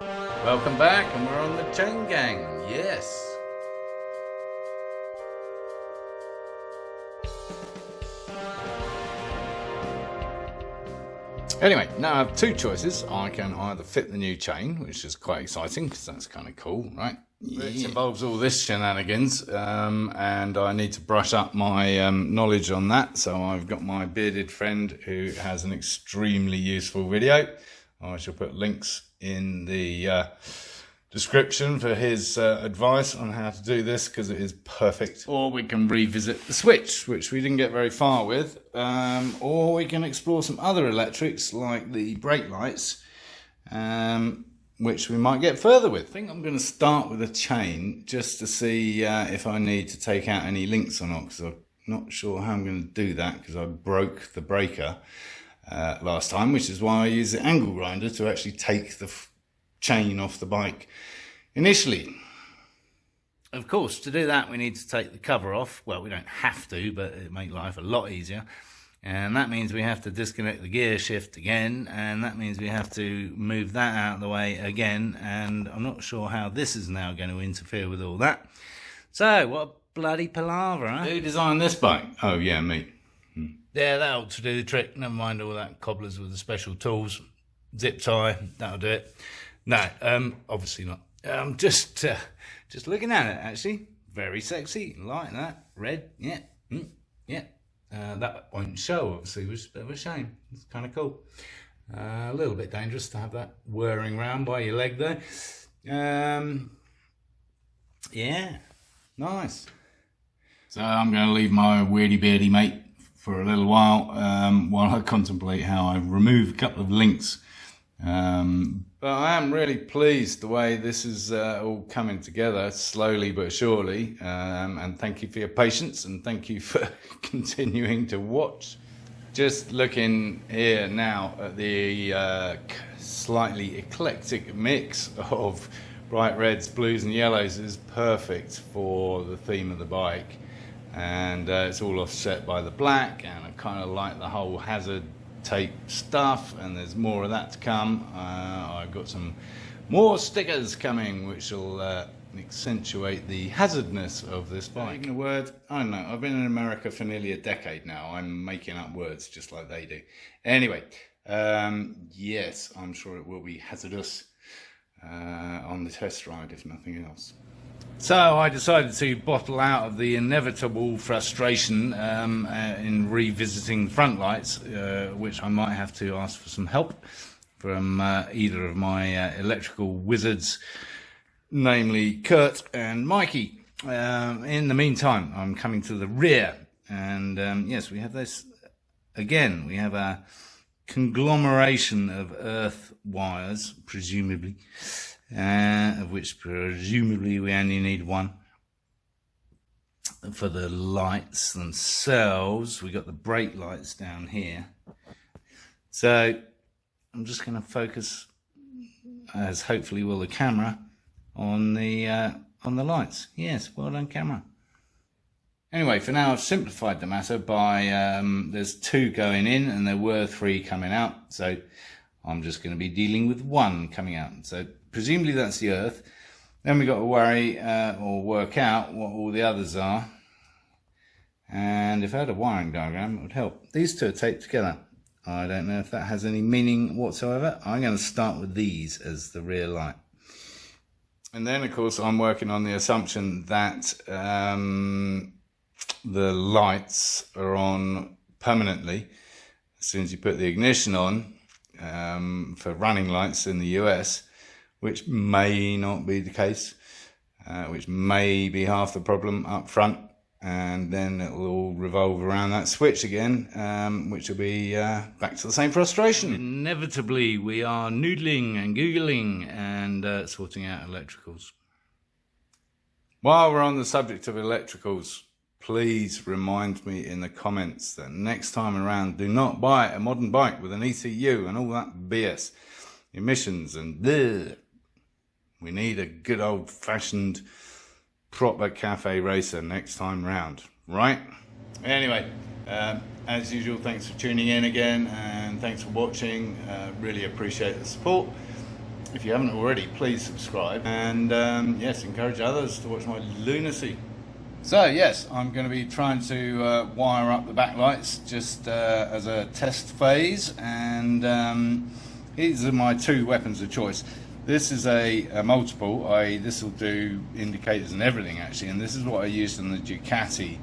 Welcome back, and we're on the chain gang, yes. Anyway, now I have two choices. I can either fit the new chain, which is quite exciting because that's kind of cool, right? It involves all this shenanigans, and I need to brush up my knowledge on that. So I've got my bearded friend who has an extremely useful video. I shall put links in the description for his advice on how to do this, because it is perfect. Or we can revisit the Switch, which we didn't get very far with, or we can explore some other electrics like the brake lights, which we might get further with. I think I'm going to start with a chain just to see if I need to take out any links or not, because I'm not sure how I'm going to do that, because I broke the breaker last time, which is why I use the angle grinder to actually take the chain off the bike initially. Of course, to do that we need to take the cover off. Well, we don't have to, but it makes life a lot easier, and that means we have to disconnect the gear shift again, and that means we have to move that out of the way again, and I'm not sure how this is now going to interfere with all that. So what a bloody palaver, huh? Who designed this bike? Oh yeah, me. Yeah, that ought to do the trick. Never mind all that cobblers with the special tools. Zip tie, that'll do it. No, obviously not. Just looking at it, actually, very sexy, like that, red, yeah, yeah. That won't show, obviously, which is a bit of a shame. It's kind of cool. A little bit dangerous to have that whirring round by your leg there. Yeah, nice. So I'm going to leave my weirdy beardy mate for a little while I contemplate how I remove a couple of links. But I am really pleased the way this is all coming together, slowly but surely, and thank you for your patience, and thank you for continuing to watch. Just looking here now at the slightly eclectic mix of bright reds, blues and yellows is perfect for the theme of the bike, and it's all offset by the black, and I kind of like the whole hazard tape stuff, and there's more of that to come. I've got some more stickers coming which will accentuate the hazardness of this bike. Speaking of words, I don't know, I've been in America for nearly a decade now. I'm making up words just like they do. Anyway, yes, I'm sure it will be hazardous on the test ride, if nothing else. So I decided to bottle out of the inevitable frustration in revisiting front lights, which I might have to ask for some help from either of my electrical wizards, namely Kurt and Mikey. In the meantime, I'm coming to the rear, and yes, we have this again. We have a conglomeration of earth wires, presumably. Of which presumably we only need one. For the lights themselves, we got the brake lights down here. So I'm just going to focus, as hopefully will the camera, on the lights. Yes, well done, camera. Anyway, for now I've simplified the matter by there's two going in and there were three coming out. So I'm just going to be dealing with one coming out. So presumably that's the earth. Then we've got to worry or work out what all the others are. And if I had a wiring diagram, it would help. These two are taped together. I don't know if that has any meaning whatsoever. I'm going to start with these as the rear light. And then, of course, I'm working on the assumption that the lights are on permanently as soon as you put the ignition on for running lights in the US. Which may not be the case, which may be half the problem up front, and then it will all revolve around that switch again, which will be back to the same frustration. Inevitably, we are noodling and googling and sorting out electricals. While we're on the subject of electricals, please remind me in the comments that next time around, do not buy a modern bike with an ECU and all that BS. Emissions and bleh. We need a good old-fashioned proper cafe racer next time round, right? Anyway, as usual, thanks for tuning in again, and thanks for watching. Really appreciate the support. If you haven't already, please subscribe, and yes, encourage others to watch my lunacy. So yes, I'm going to be trying to wire up the backlights just as a test phase, and these are my two weapons of choice. This is a multiple. This will do indicators and everything actually, and this is what I used on the Ducati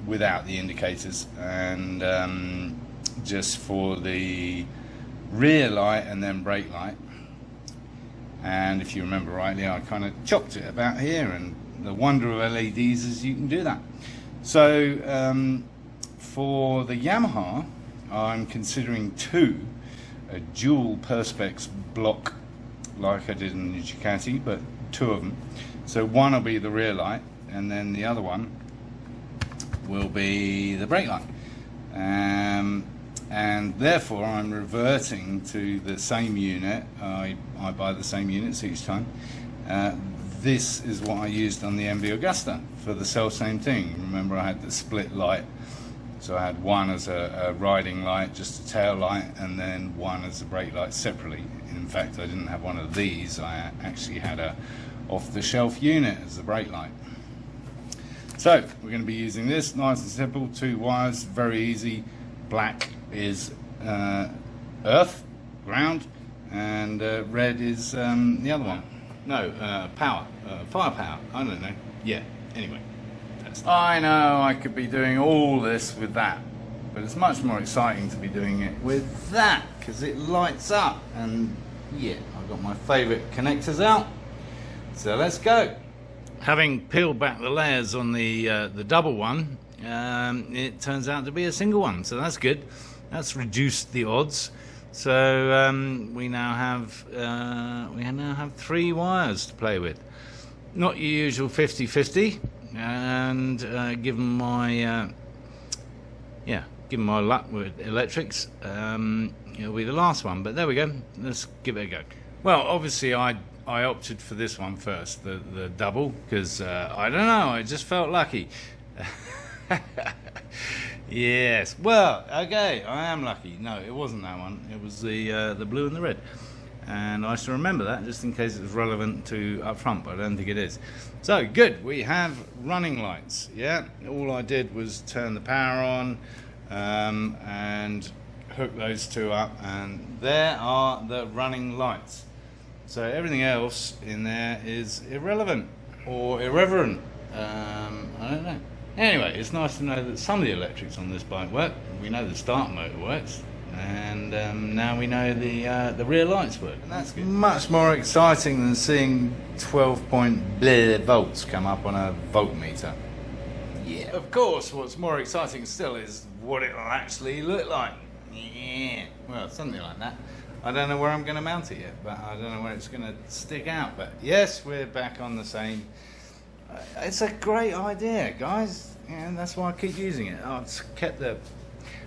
without the indicators, and just for the rear light and then brake light. And if you remember rightly, I kind of chopped it about here, and the wonder of LEDs is you can do that. So for the Yamaha, I'm considering a dual perspex block like I did in the Ducati, but two of them. So one will be the rear light, and then the other one will be the brake light. And therefore I'm reverting to the same unit. I buy the same units each time. This is what I used on the MV Augusta for the self-same thing. Remember, I had the split light, so I had one as a riding light, just a tail light, and then one as a brake light separately. In fact, I didn't have one of these. I actually had a off-the-shelf unit as the brake light. So we're going to be using this, nice and simple, 2 wires, very easy. Black is earth, ground, and red is the other one. No, power, firepower, I don't know. Yeah, anyway. I know I could be doing all this with that, but it's much more exciting to be doing it with that, because it lights up, and yeah, I've got my favourite connectors out, so let's go. Having peeled back the layers on the double one, it turns out to be a single one, so that's good. That's reduced the odds. So we now have 3 wires to play with. Not your usual 50-50, and given my luck with electrics, it'll be the last one. But there we go. Let's give it a go. Well, obviously I opted for this one first, the double, because I don't know, I just felt lucky. Yes, well, okay, I am lucky. No, it wasn't that one. It was the blue and the red, and I should remember that just in case it's relevant to up front, but I don't think it is. So good, we have running lights. Yeah, all I did was turn the power on and hook those 2 up, and there are the running lights. So everything else in there is irrelevant or irreverent. I don't know. Anyway, it's nice to know that some of the electrics on this bike work. We know the start motor works, and now we know the rear lights work. And that's good. Much more exciting than seeing 12-point volts come up on a voltmeter. Yeah. Of course, what's more exciting still is what it'll actually look like. Yeah. Well, something like that. I don't know where I'm going to mount it yet, but I don't know where it's going to stick out. But yes, we're back on the same. It's a great idea, guys, and that's why I keep using it. I've kept the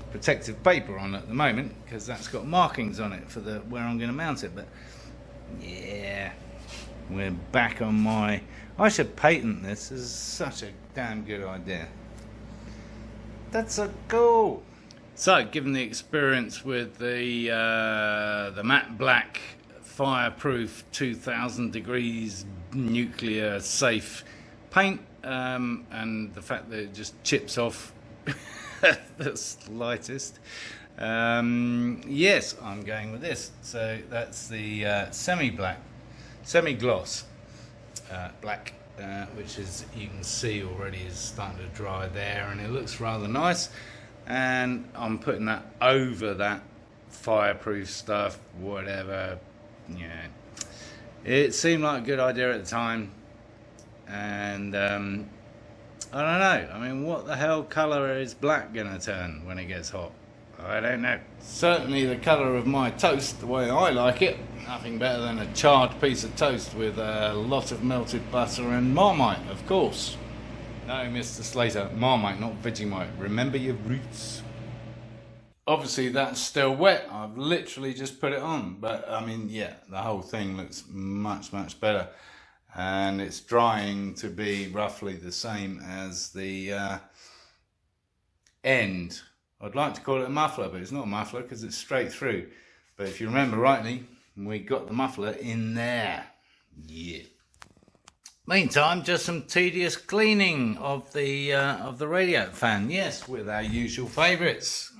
protective paper on at the moment because that's got markings on it for where I'm going to mount it. But yeah, we're back on my. I should patent this. This is such a damn good idea. That's so cool. So, given the experience with the matte black, fireproof, 2000 degrees nuclear safe paint, and the fact that it just chips off the slightest, yes, I'm going with this. So that's the semi-gloss black, which is, you can see already is starting to dry there, and it looks rather nice. And I'm putting that over that fireproof stuff, whatever. Yeah, it seemed like a good idea at the time, and I don't know. I mean, what the hell color is black gonna turn when it gets hot? I don't know. Certainly the color of my toast, the way I like it. Nothing better than a charred piece of toast with a lot of melted butter and Marmite, of course. No, Mr. Slater, Marmite, not Vegemite. Remember your roots. Obviously, that's still wet. I've literally just put it on. But, I mean, yeah, the whole thing looks much, much better. And it's drying to be roughly the same as the end. I'd like to call it a muffler, but it's not a muffler because it's straight through. But if you remember rightly, we got the muffler in there. Yeah. Meantime, just some tedious cleaning of the radiator fan. Yes, with our usual favourites.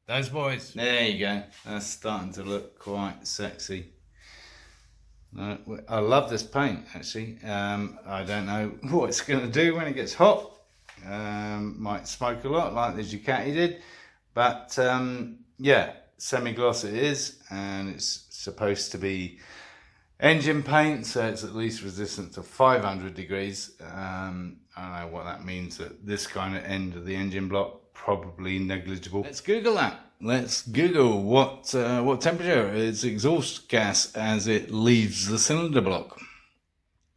Those boys. There you go. That's starting to look quite sexy. I love this paint, actually. I don't know what it's going to do when it gets hot. Might smoke a lot like the Ducati did. But yeah, semi-gloss it is, and it's supposed to be engine paint, so it's at least resistant to 500 degrees. I don't know what that means at this kind of end of the engine block. Probably negligible. Let's Google that. Let's Google what temperature is exhaust gas as it leaves the cylinder block.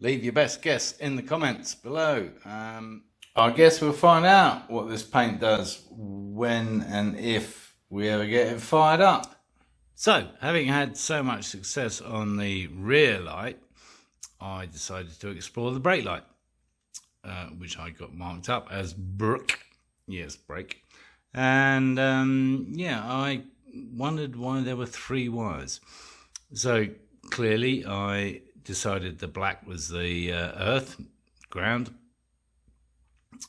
Leave your best guess in the comments below. I guess we'll find out what this paint does when and if we ever get it fired up. So, having had so much success on the rear light, I decided to explore the brake light, which I got marked up as brake. Yes, brake. And yeah, I wondered why there were 3 wires. So clearly I decided the black was the earth, ground.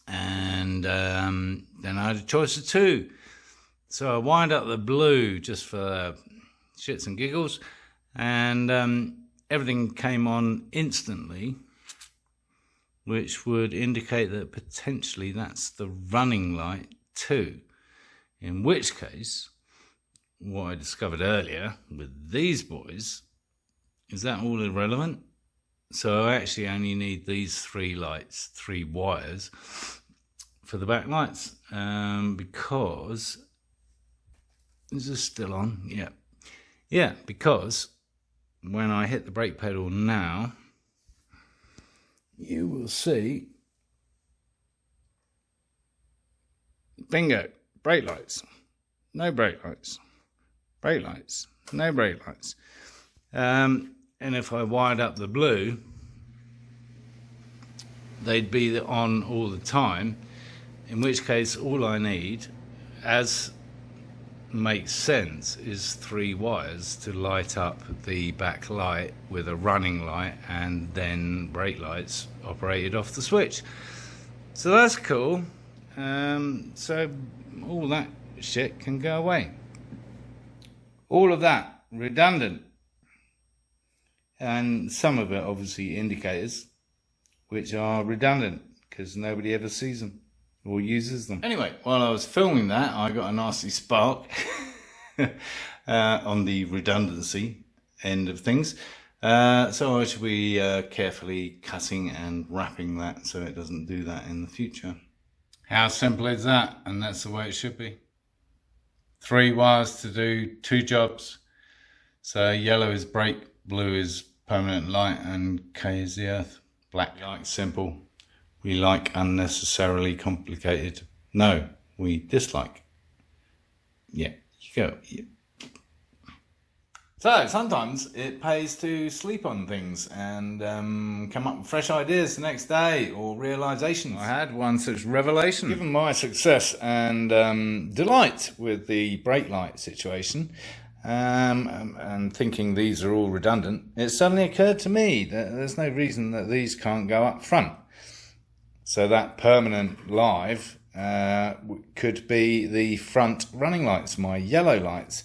And then I had a choice of 2. So I wind up the blue just for shits and giggles. And everything came on instantly, which would indicate that potentially that's the running light too. In which case, what I discovered earlier with these boys is that all irrelevant. So I actually only need these 3 lights, 3 wires for the back lights, because is this still on? Yeah, because when I hit the brake pedal now, you will see, bingo, brake lights, no brake lights, brake lights, no brake lights. And if I wired up the blue, they'd be on all the time, in which case all I need, as makes sense, is 3 wires to light up the back light with a running light, and then brake lights operated off the switch. So that's cool. So all that shit can go away. All of that redundant, and some of it obviously indicators, which are redundant because nobody ever sees them or uses them. Anyway, while I was filming that, I got a nasty spark on the redundancy end of things. So I should be carefully cutting and wrapping that so it doesn't do that in the future. How simple is that? And that's the way it should be. 3 wires to do 2 jobs. So yellow is brake, blue is permanent light, and K is the earth. Black, like simple. We like unnecessarily complicated. No, we dislike. Yeah, you go. Yeah. So sometimes it pays to sleep on things and come up with fresh ideas the next day, or realizations. I had one such revelation. Given my success and delight with the brake light situation, and thinking these are all redundant, it suddenly occurred to me that there's no reason that these can't go up front. So that permanent live could be the front running lights, my yellow lights,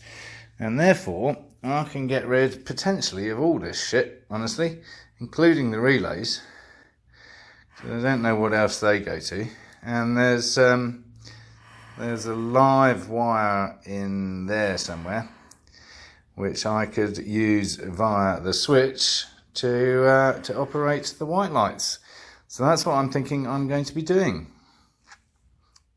and therefore I can get rid potentially of all this shit, honestly, including the relays. So I don't know what else they go to. And there's a live wire in there somewhere, which I could use via the switch to operate the white lights. So that's what I'm thinking I'm going to be doing.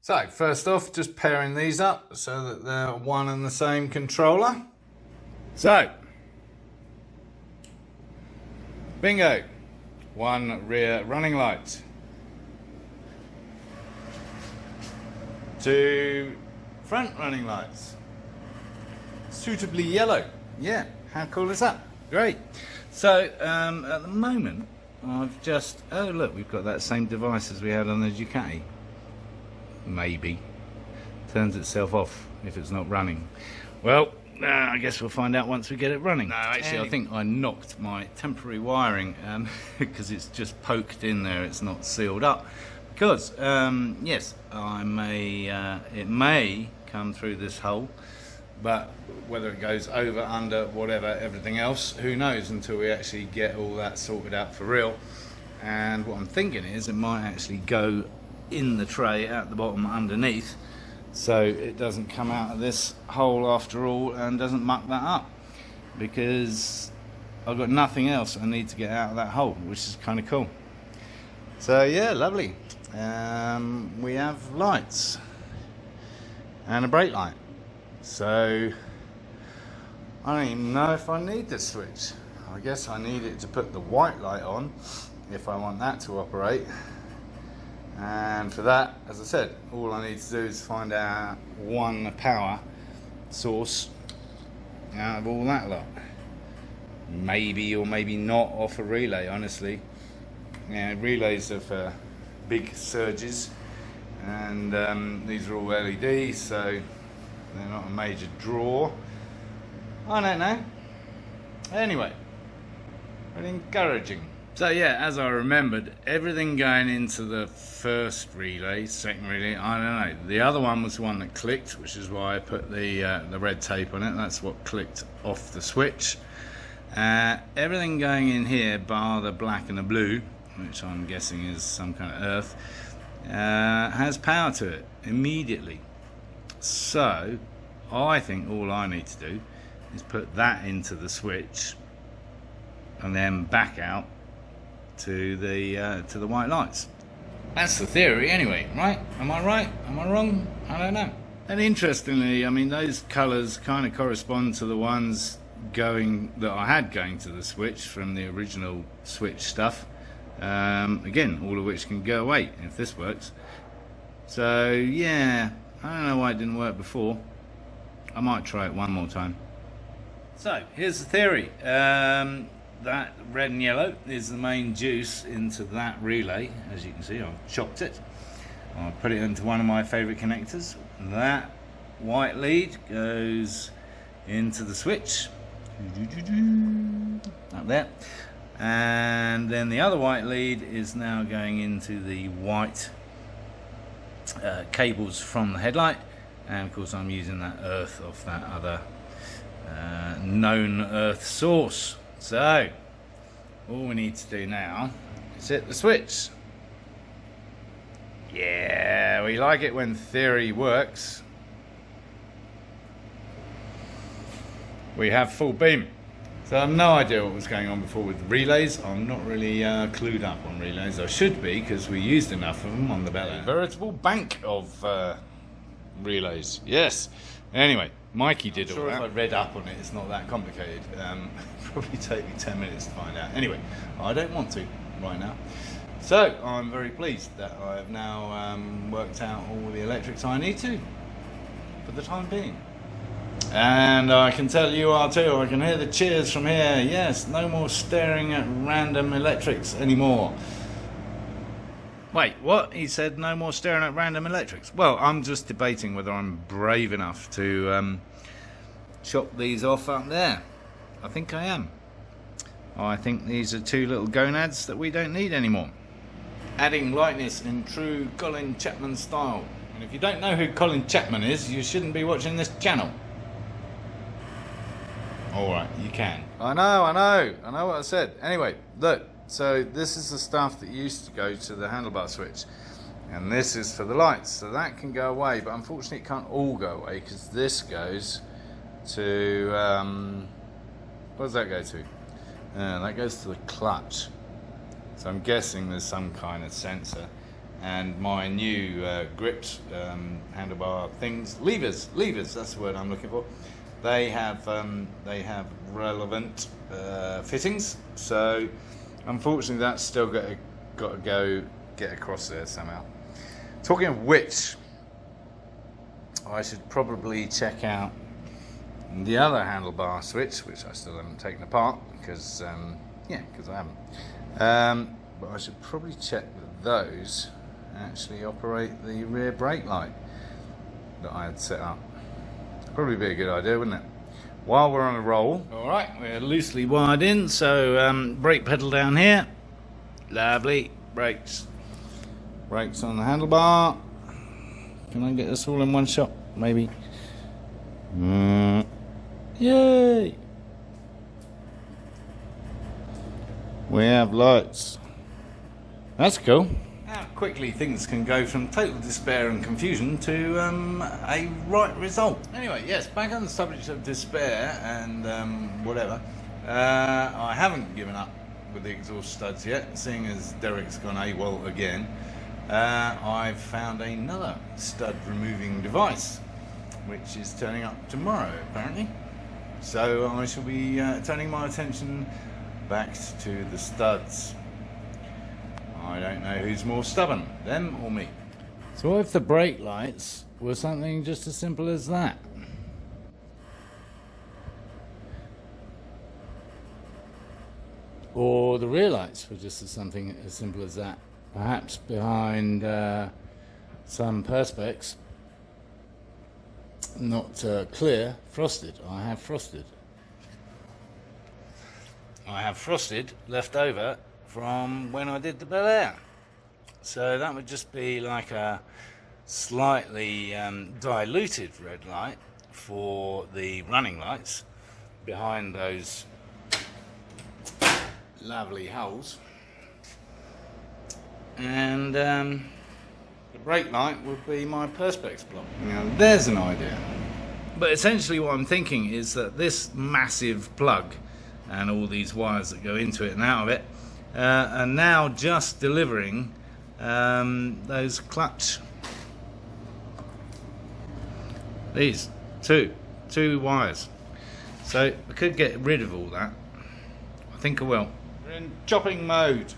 So first off, just pairing these up so that they're one and the same controller. So, bingo, 1 rear running light, 2 front running lights, suitably yellow. Yeah, how cool is that? Great. So at the moment I've just, oh look, we've got that same device as we had on the Ducati. Maybe turns itself off if it's not running. Well, I guess we'll find out once we get it running. No, actually, I think I knocked my temporary wiring because it's just poked in there. It's not sealed up. Because yes, it may come through this hole, but whether it goes over, under, whatever, everything else, who knows until we actually get all that sorted out for real. And what I'm thinking is it might actually go in the tray at the bottom underneath, so it doesn't come out of this hole after all and doesn't muck that up, because I've got nothing else I need to get out of that hole, which is kind of cool. So yeah, lovely. We have lights and a brake light, so I don't even know if I need this switch. I guess I need it to put the white light on if I want that to operate. And for that, as I said, all I need to do is find out one power source out of all that lot. Maybe or maybe not off a relay, honestly. Yeah, relays are for big surges, and these are all LED, so they're not a major draw. I don't know. Anyway, very encouraging. So yeah, as I remembered, everything going into the first relay, second relay, I don't know. The other one was the one that clicked, which is why I put the red tape on it. That's what clicked off the switch. Everything going in here, bar the black and the blue, which I'm guessing is some kind of earth, has power to it immediately. So I think all I need to do is put that into the switch and then back out to the white lights. That's the theory anyway, right? Am I right? Am I wrong? I don't know. And interestingly, I mean, those colours kind of correspond to the ones that I had going to the switch from the original switch stuff. Again, all of which can go away if this works. So yeah, I don't know why it didn't work before. I might try it one more time. So here's the theory. That red and yellow is the main juice into that relay. As you can see, I've chopped it. I'll put it into one of my favourite connectors. That white lead goes into the switch up there, and then the other white lead is now going into the white cables from the headlight, and of course I'm using that earth off that other known earth source. So all we need to do now is hit the switch. Yeah, we like it when theory works. We have full beam. So I have no idea what was going on before with relays. I'm not really clued up on relays. I should be, because we used enough of them on the belly. A veritable bank of relays. Yes. Anyway, Mikey did all that. If I read up on it, it's not that complicated. Probably take me 10 minutes to find out. Anyway, I don't want to right now. So I'm very pleased that I have now worked out all the electrics I need to for the time being. And I can tell you are too. I can hear the cheers from here. Yes, no more staring at random electrics anymore. Wait, what? He said no more staring at random electrics. Well, I'm just debating whether I'm brave enough to chop these off up there. I think I am. I think these are two little gonads that we don't need anymore. Adding lightness in true Colin Chapman style. And if you don't know who Colin Chapman is, you shouldn't be watching this channel. Alright, you can. I know what I said. Anyway, look. So this is the stuff that used to go to the handlebar switch, and this is for the lights, so that can go away, but unfortunately it can't all go away because this goes to what does that go to? That goes to the clutch, so I'm guessing there's some kind of sensor. And my new grips, handlebar things, levers, that's the word I'm looking for. They have relevant fittings, so unfortunately that's still got to go get across there somehow. Talking of which, I should probably check out the other handlebar switch, which I still haven't taken apart because I haven't. But I should probably check that those actually operate the rear brake light that I had set up. Probably be a good idea, wouldn't it? while we're on a roll, all right, we're loosely wired in, so brake pedal down here, lovely, brakes on the handlebar. Can I get this all in one shot? Maybe. Yay! We have lights. That's cool. How quickly things can go from total despair and confusion to a right result. Anyway, yes, back on the subject of despair and whatever. I haven't given up with the exhaust studs yet, seeing as Derek's gone AWOL again. I've found another stud removing device, which is turning up tomorrow apparently. So I shall be turning my attention back to the studs. I don't know who's more stubborn, them or me. So what if the brake lights were something just as simple as that? Or the rear lights were just something as simple as that? Perhaps behind some perspex, not clear, frosted. I have frosted left over from when I did the Bel Air. So that would just be like a slightly diluted red light for the running lights behind those lovely holes. And the brake light would be my perspex block. Now there's an idea. But essentially what I'm thinking is that this massive plug and all these wires that go into it and out of it are now just delivering those clutch, these two wires. So I could get rid of all that. I think I will. We're in chopping mode.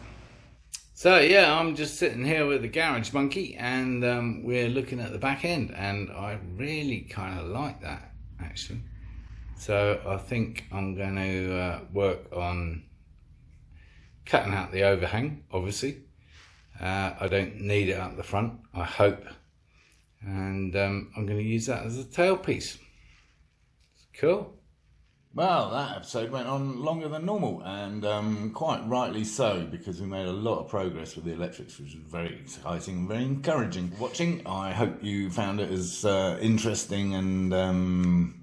So yeah, I'm just sitting here with the garage monkey, and we're looking at the back end, and I really kind of like that actually. So I think I'm going to work on cutting out the overhang, obviously. I don't need it up the front, I hope. And I'm going to use that as a tailpiece. Cool. Well, that episode went on longer than normal, and quite rightly so, because we made a lot of progress with the electrics, which was very exciting, very encouraging. Watching, I hope you found it as interesting and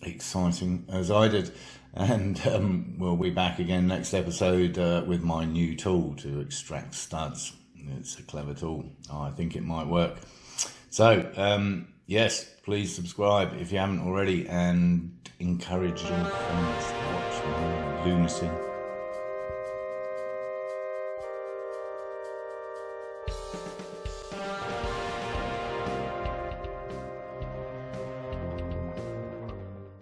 exciting as I did. And we'll be back again next episode with my new tool to extract studs. It's a clever tool. I think it might work. So, yes, please subscribe if you haven't already, and encourage your friends to watch more lunacy.